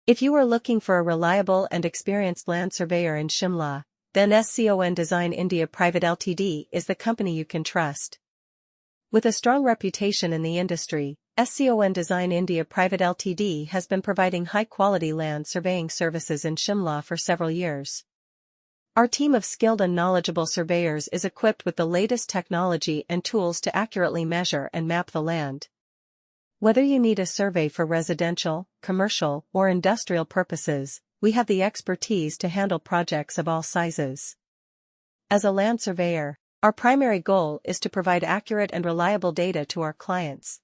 If you are looking for a reliable and experienced land surveyor in Shimla, then SCON Design India Pvt Ltd is the company you can trust. With a strong reputation in the industry, SCON Design India Pvt Ltd has been providing high-quality land surveying services in Shimla for several years. Our team of skilled and knowledgeable surveyors is equipped with the latest technology and tools to accurately measure and map the land. Whether you need a survey for residential, commercial, or industrial purposes, we have the expertise to handle projects of all sizes. As a land surveyor, our primary goal is to provide accurate and reliable data to our clients.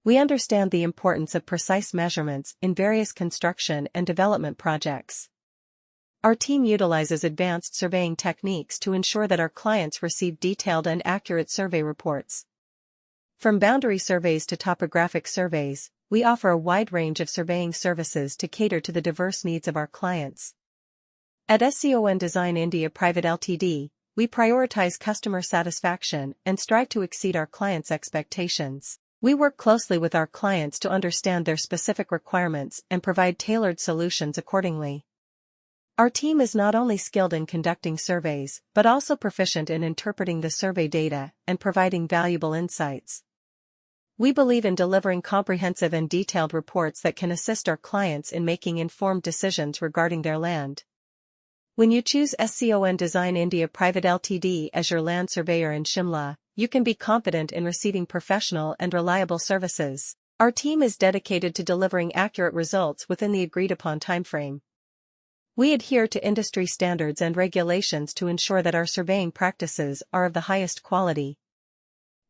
We understand the importance of precise measurements in various construction and development projects. Our team utilizes advanced surveying techniques to ensure that our clients receive detailed and accurate survey reports. From boundary surveys to topographic surveys, we offer a wide range of surveying services to cater to the diverse needs of our clients. At SCON Design India Pvt Ltd, we prioritize customer satisfaction and strive to exceed our clients' expectations. We work closely with our clients to understand their specific requirements and provide tailored solutions accordingly. Our team is not only skilled in conducting surveys, but also proficient in interpreting the survey data and providing valuable insights. We believe in delivering comprehensive and detailed reports that can assist our clients in making informed decisions regarding their land. When you choose SCON Design India Pvt Ltd as your land surveyor in Shimla, you can be confident in receiving professional and reliable services. Our team is dedicated to delivering accurate results within the agreed-upon timeframe. We adhere to industry standards and regulations to ensure that our surveying practices are of the highest quality.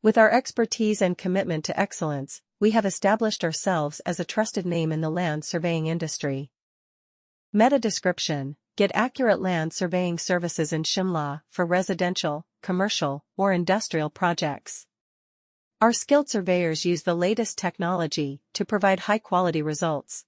With our expertise and commitment to excellence, we have established ourselves as a trusted name in the land surveying industry. Meta description: get accurate land surveying services in Shimla for residential, commercial, or industrial projects. Our skilled surveyors use the latest technology to provide high-quality results.